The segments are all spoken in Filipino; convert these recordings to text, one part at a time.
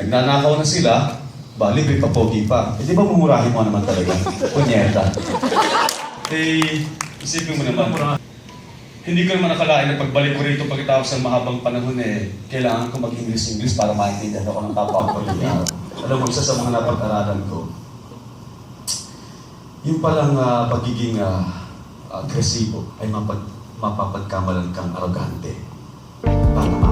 Nagnanakaw na sila, libre pa, pogi pa. Eh, di ba mumurahin mo naman talaga? Punyeta. Eh, isipin mo naman, hindi ko naman nakalain na pagbalik ko rito pagkatapos ng mahabang panahon kailangan ko mag-English para maintindihan ako ng kapwa ko. Alam mo, isa sa mga napag-aralan ko, yung palang pagiging agresibo ay mapapagkamalan kang arrogante. Tama.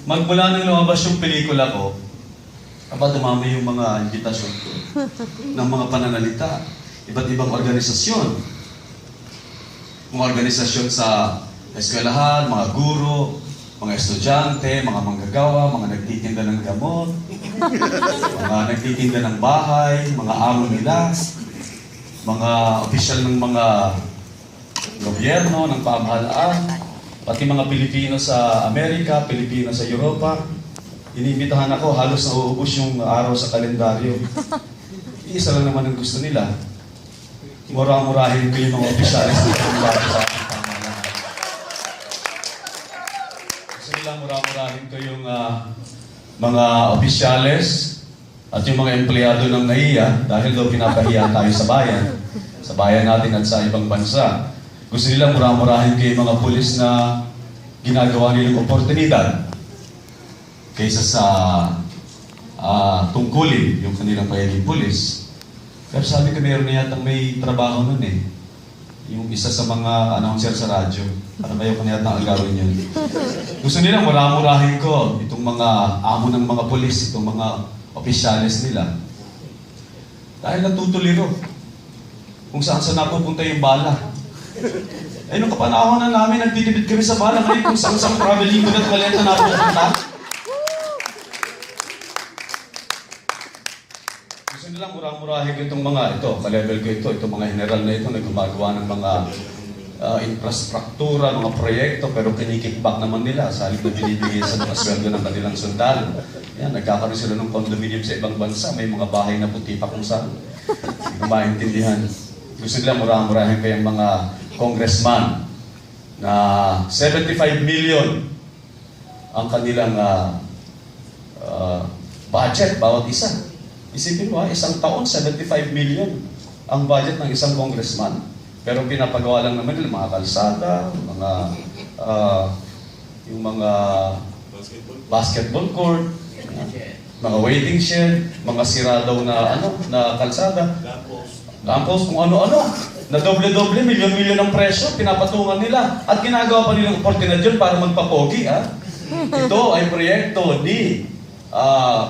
Magmula nang lumabas yung pelikula ko, dumami yung mga imbitasyon ko ng mga pananalita, iba't ibang organisasyon. Mga organisasyon sa eskwelahan, mga guro, mga estudyante, mga manggagawa, mga nagtitinda ng gamot, mga nagtitinda ng bahay, mga amo nila, mga opisyal ng mga gobyerno, ng pamahalaan, pati mga Pilipino sa Amerika, Pilipino sa Europa. Inimbitahan ako, halos nauubos yung araw sa kalendaryo. Isa lang naman ang gusto nila. Mura-murahin ko yung mga opisyalis na pumbato sa aking pamahalaan. Gusto nila mura-murahin ko yung mga opisyalis at yung mga empleyado ng NAIA dahil daw pinapahiya tayo sa bayan natin at sa ibang bansa. Gusto nilang mura-murahin kayo mga pulis na ginagawa nilang oportunidad kaysa sa tungkulin yung kanilang pagiging pulis. Pero sabi ko meron na yatang may trabaho nun yung isa sa mga announcer sa radyo. Parang kayo kanya yatang agawin yun. Gusto nilang mura-murahin ko itong mga amo ng mga pulis, itong mga opisyalis nila. Dahil natutuliro kung saan napupunta yung bala. Nung kapanahon na namin, nagtitipid kami sa bala. Ngayon kung saan traveling ko at maleta na pupunta. Gusto nilang murah-murahin itong mga ito, ka-level ko itong mga general na ito na gumagawa ng mga infrastruktura, mga proyekto, pero kinikickback naman nila sa halip na binibigay sa mga sweldo ng kanilang sundalo. Yan, nagkakaroon sila ng condominium sa ibang bansa, may mga bahay na puti pa kung saan. Hindi ko maintindihan. Gusto nila murah-murahin kayong mga congressman na 75 million ang kanilang budget bawat isa. Isipin mo, isang taon, 75 million ang budget ng isang congressman. Pero pinapagawa lang naman nila mga kalsada, yung mga basketball court, mga waiting shed, mga sira daw na kalsada. Tapos kung ano-ano, na doble-doble, milyon-milyon ang presyo, pinapatungan nila. At ginagawa pa nilang oportunidad yun para magpapogi, Ito ay proyekto ni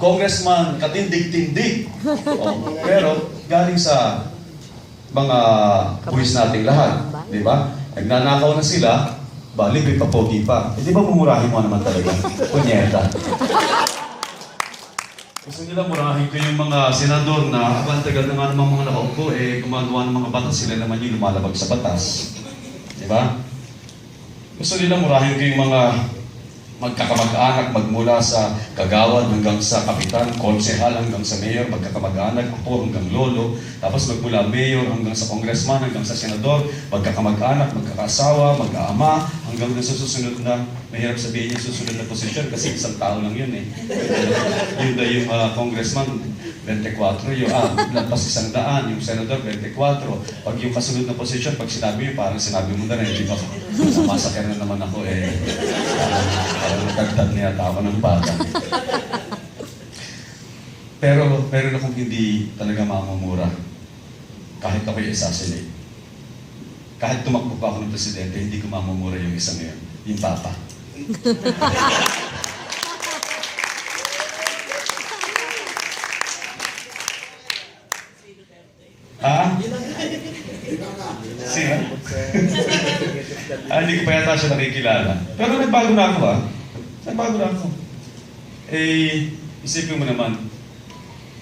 Congressman Katindig-Tindig. Pero galing sa mga buwis nating lahat. Di ba? Nagnanakaw na sila, libre pa, pogi pa. Eh, di ba mumurahin mo naman talaga? Punyeta. Gusto nila murahin ko yung mga senador na ang tagal na nga namang mga nakaupo, gumagawa ng mga batas, sila naman yung lumalabag sa batas. Di ba? Gusto nila murahin ko yung mga magkakamag-anak magmula sa kagawad hanggang sa kapitan, konsehal hanggang sa mayor, magkakamag-anak, apo hanggang lolo, tapos magmula mayor hanggang sa congressman, hanggang sa senador, magkakamag-anak, magkakasawa, mag-aama, hanggang sa susunod na, mahirap sabihin yung susunod na posisyon kasi isang tao lang yun Yun na yung congressman, 24 yun, lampas 100, yung senador, 24. Pag yung kasunod na posisyon, pag sinabi yun, parang sinabi mo na rin, di ba? Masakir na naman ako parang nagdagdag niya ako ng bata. Pero meron akong hindi talaga mamamura kahit ako'y assassinate. Kahit tumakbo pa ako ng presidente, hindi ko mamamura yung isang ngayon, yung papa. Sino? Hindi ko pa yata siya nakikilala. Pero nagbago na ako Nagbago na ako. Isipin mo naman,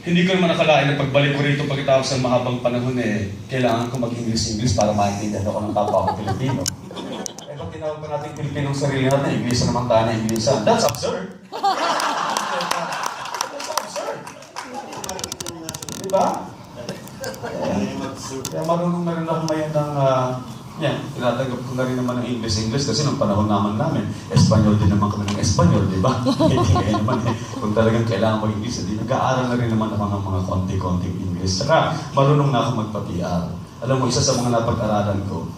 hindi ko naman nakalain na pagbalik ko rito pagkatapos ng mahabang panahon kailangan ko mag-English para maintindihan ako ng kapwa ko Pilipino. Ba't tinawag pa natin Pilipino ang sarili natin? English naman tayo na Inglesan. That's absurd! That's absurd! Diba? Kaya marunong na rin ako ngayon ng, tinatanggap ko na rin naman ng English kasi nung panahon namin, Espanyol din naman kami ng Espanyol, di ba? Hindi ngayon naman kung talagang kailangan ko English, hindi nag-aaral na rin naman ako ng mga konti-konting English. Saka marunong na ako magpa-PR. Alam mo, isa sa mga napag-aralan ko,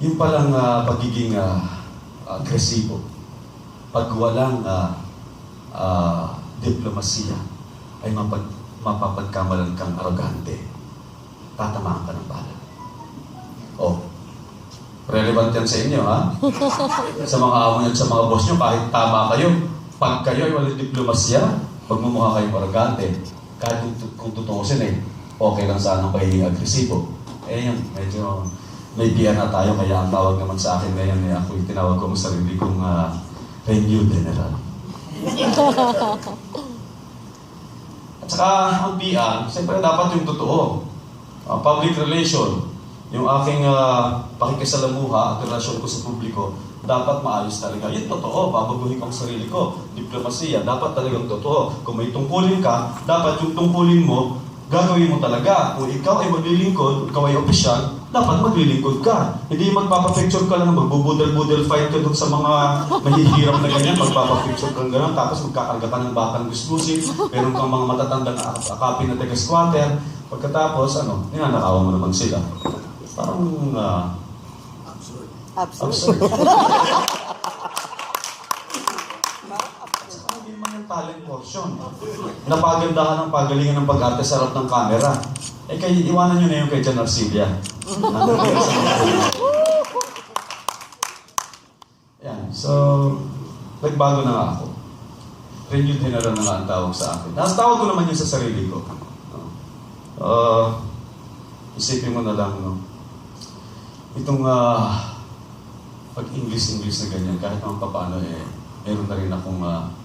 yung palang pagiging agresibo, pag walang diplomasiya, ay mapapagkamalan kang arrogante. Tatamaan ka ng bala. Oh, relevant yan sa inyo, ha? Sa mga amo nyo at sa mga boss nyo, kahit tama kayo, pag kayo ay walang diplomasya, pagmumukha kayong arrogante, kahit kung tutuusin okay lang sanang pagiging agresibo. Yun, medyo may biya na tayo, kaya ang tawag naman sa akin ngayon, ako yung tinawag ko sa sarili kong renewed general. At saka, ang PR, siyempre dapat yung totoo. Public relation, yung aking pakikisalamuha at relasyon ko sa publiko, dapat maayos talaga. Yun totoo, babaguhin ko ang sarili ko. Diplomasiya, dapat talagang totoo. Kung may tungkulin ka, dapat yung tungkulin mo, gagawin mo talaga. Kung ikaw ay maglilingkod, ikaw ay opisyal, dapat maglilingkod ka. Hindi magpapapicture ka lang, magbubudel-budel fight ka doon sa mga mahihirap na ganyan, magpapapicture ka gano'n, tapos magkakarga ka ng batang gusgusin, meron kang mga matatandang akapin na taga-squatter, pagkatapos, ninanakawan mo naman sila. Parang, absurd. Hindi naman yung talent portion. Napagandahan ng pagalingan ng pag-arte sa harap ng camera. Kaya iwanan nyo na yung kay Jan Arcilla. Yan. So, nagbago na nga ako. Renewed general na nga ang tawag sa akin. Tawag ko naman yun sa sarili ko. Isipin mo na lang, itong pag-English na ganyan, kahit naman paano, meron na rin akong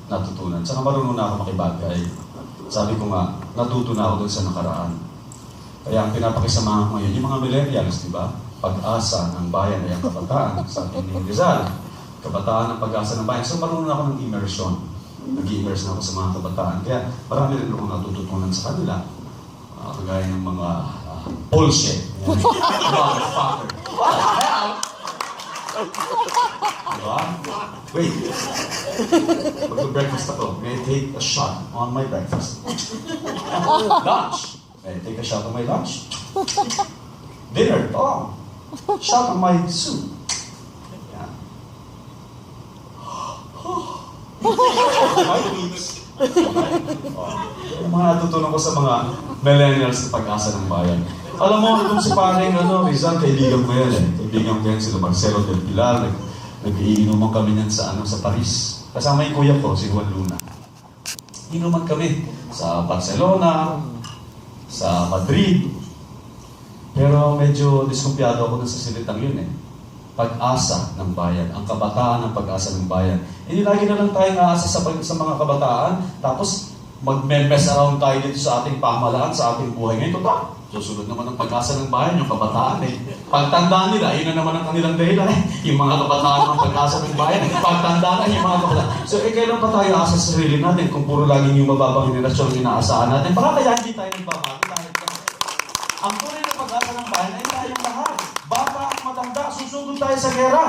natutunan. Saka marunong na ako makibagay. Sabi ko nga, natuto na ako doon sa nakaraan. Kaya ang pinapakisamahan ko ngayon, yung mga millennials, di ba? Pag-asa ng bayan ay ang kabataan. Sabi ni Rizal, kabataan ng pag-asa ng bayan. So marunong ako ng immersion. Nag-immerse na ako sa mga kabataan. Kaya marami rin akong natututunan sa kanila. Kagaya ng mga bullshit. Motherfucker. What the hell? Diba? Wait. Mag-breakfast ako. May I take a shot on my breakfast? Lunch. May I take a shot on my lunch? Dinner. Oh. Shot on my soup. Yan. My weeks. Yung mga natutunan ko sa mga millennials na pag-asa ng bayan. Alam mo, itong si paring Rizal, kaibigan ko yan Kaibigan ko yan sila Marcelo del Pilar. Nag-iinuman kami yan sa Paris. Kasama yung kuya ko, si Juan Luna. Inuman kami sa Barcelona, sa Madrid. Pero medyo diskumpiyado ako sa silitang yun Pag-asa ng bayan, ang kabataan ng pag-asa ng bayan. Hindi lagi na lang tayo naasa sa mga kabataan, tapos mag-mess around tayo dito sa ating pamahalaan, sa ating buhay. Ngayon, susunod naman ang pag-asa ng bayan, yung kabataan Pagtandaan nila, yun na naman ang kanilang dahilan Yung mga kabataan ng pag-asa ng bayan, pagtandaan yung mga kabataan. So, kailan pa tayo asa sa sarili natin kung puro laging yung mababang henerasyon yung inaasahan natin? Baka kaya hindi tayo nagbabago dahil ang tunay na pag-asa ng bayan ay tayong lahat. Bata at matanda, susugod tayo sa gera.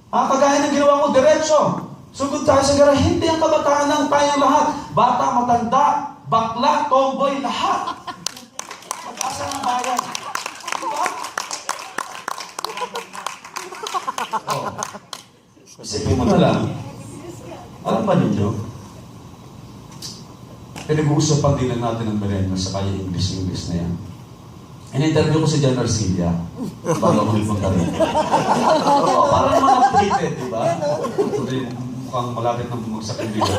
Kagaya ng ginawa ko, diretso. Sugod tayo sa gera, hindi ang kabataan ng tayong lahat. Bata, matanda, bakla, tomboy, lahat. Pag-asa ng bayan. Diba? Isipin mo na lang. Alam ba ninyo? Pinag-uusapan din natin ng millennials sa kaya English na yan. In-interview ko si Jan Arcilla bago ako nagpagkaroon. Para naman updated, di ba? Mukhang malapit na bumagsak yung video.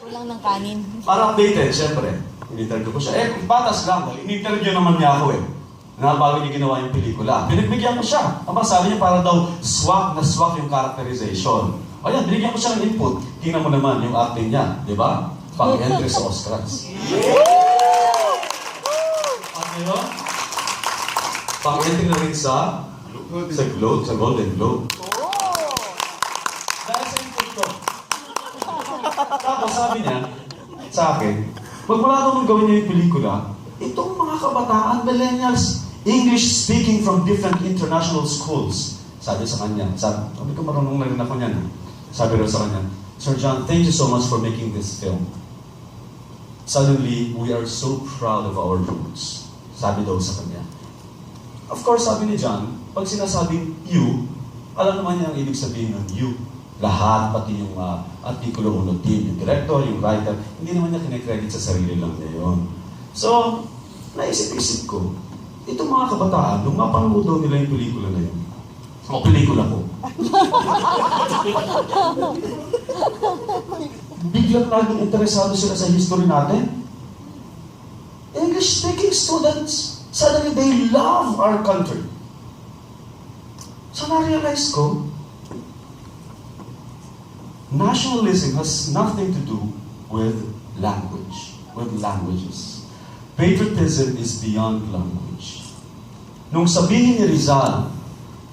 Kulang ng kanin. Para updated, syempre. In-interview ko siya. Batas lang. In-interview naman niya ako bago niya ginawa yung pelikula. Pinagbigyan ko siya. Sabi niya para daw swak na swak yung characterization. Ayan, binigyan ko siya ng input. Tingnan mo naman yung acting niya, di ba? Pag-entry sa Oscars. Ano? Pag-entry na rin sa Globe, sa Golden Globe. Dahil sa input ko. Tapos sabi niya sa akin, Magmula doon nung gawin niya yung pelikula, itong mga kabataan, millennials, English speaking from different international schools. Sabi sa kanya, sabi ko marunong na rin ako niyan. Sabi rin sa kanya, Sir John, thank you so much for making this film. Suddenly, we are so proud of our roots. Sabi daw sa kanya. Of course, sabi ni John, pag sinasabing you, alam naman niya ang ibig sabihin ng you. Lahat, pati yung artikulo 1 team, yung director, yung writer, hindi naman niya kinekredit sa sarili lang niya yun. So, naisip-isip ko, itong mga kabataan, nung mapanood daw nila yung pelikula na yun, o pelikula ko, biglang laging interesado sila sa history natin. English-speaking students, suddenly they love our country. So na-realize ko, nationalism has nothing to do with language, with languages. Patriotism is beyond language. Nung sabihin ni Rizal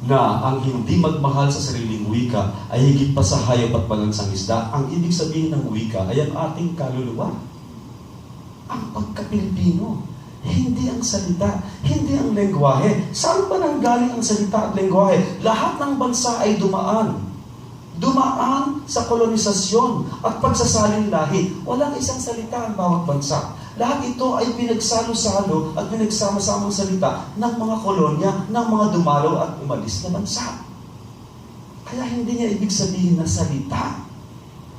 na ang hindi magmahal sa sariling wika ay higit pa sa hayop at balansang isda, ang ibig sabihin ng wika ay ang ating kaluluwa. Ang pagka-Pilipino. Hindi ang salita, hindi ang lengguwahe. Saan ba nanggaling ang salita at lengguwahe? Lahat ng bansa ay dumaan. Dumaan sa kolonisasyon at pagsasalin lahi. Walang isang salita ang bawat bansa. Lahat ito ay pinagsalo-salo at pinagsama-samang salita ng mga kolonya, ng mga dumalo at umalis na bansa. Kaya hindi niya ibig sabihin na salita.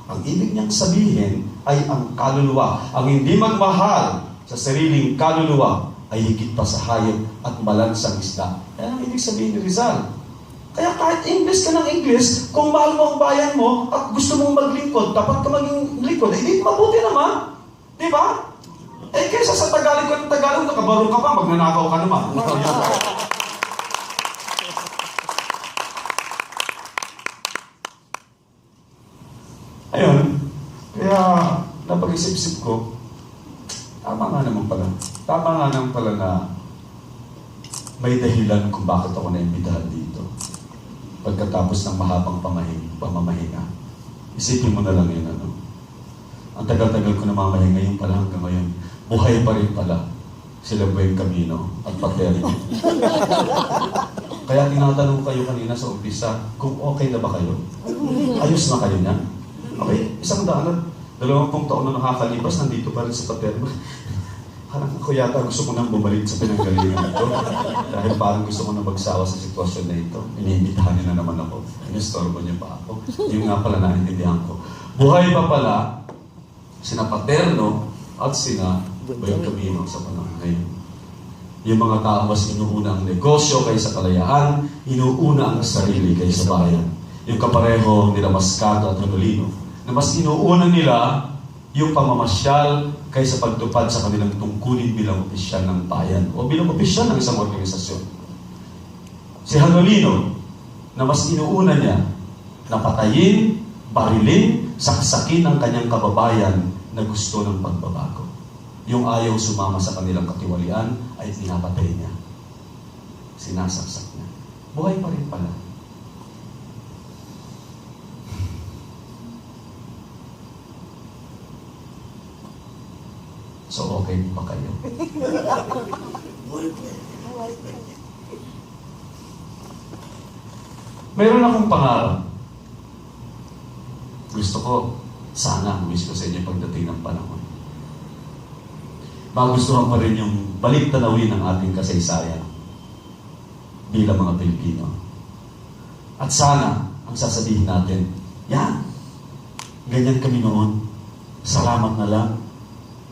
Ang ibig niyang sabihin ay ang kaluluwa. Ang hindi magmahal sa sariling kaluluwa ay higit pa sa hayop at malansang isda. Yan ang ibig sabihin ni Rizal. Kaya kahit English ka ng English, kung mahal mo ang bayan mo at gusto mong maglingkod, dapat ka maging lingkod, hindi mabuti naman. Di ba? Eh kaysa sa Tagalog ka ng Tagalog, nakabaro ka pa, magnanakaw ka naman. Ayun, kaya napag-isip-isip ko, tama nga naman pala. Tama nga naman pala na may dahilan kung bakit ako naimbitahan dito. Pagkatapos ng mahabang pamamahinga. Isipin mo na lang yun, ano? Ang tagal-tagal ko namamahinga yung pala hanggang ngayon. Buhay pa rin pala sila Buen Camino at Paterno. Kaya tinatanong kayo kanina sa umpisa, kung okay na ba kayo? Ayos na kayo niyan? Okay, 100 at 20 taon na nakakalipas, nandito pa rin sa Paterno. Parang ako yata gusto ko nang bumalik sa pinanggalingan ito. Dahil parang gusto ko na magsawa sa sitwasyon na ito. Iniimbitahan niyo na naman ako. Inistorbo niyo pa ako. Yung nga pala naintindihan ko. Buhay pa pala sina Paterno at sina Buen Camino sa panahon ngayon. Yung mga tao mas inuuna ang negosyo kaysa kalayaan, inuuna ang sarili kaysa bayan. Yung kapareho nila Mascato at Manolino, na mas inuuna nila yung pamamasyal kaysa pagtupad sa kanilang tungkulin bilang opisyal ng bayan o bilang opisyal ng isang organisasyon. Si Hanolino, na mas inuuna niya na patayin, barilin, saksakin ang kanyang kababayan na gusto ng pagbabago. Yung ayaw sumama sa kanilang katiwalian ay pinapatay niya. Sinasaksak niya. Buhay pa rin pala. So, okay pa kayo? Meron akong pangarap. Gusto ko, sana, wish ko sa inyo pagdating ng panahon. Magustuhan pa rin yung balik-tanawin ng ating kasaysayan bilang mga Pilipino. At sana, ang sasabihin natin, yan, ganyan kami noon, salamat na lang,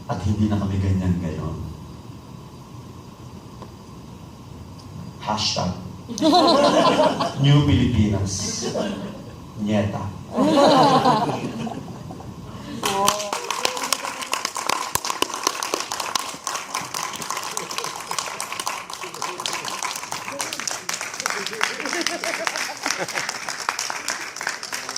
at hindi na kami ganyan ngayon. Hashtag New Pilipinas. Nyeta.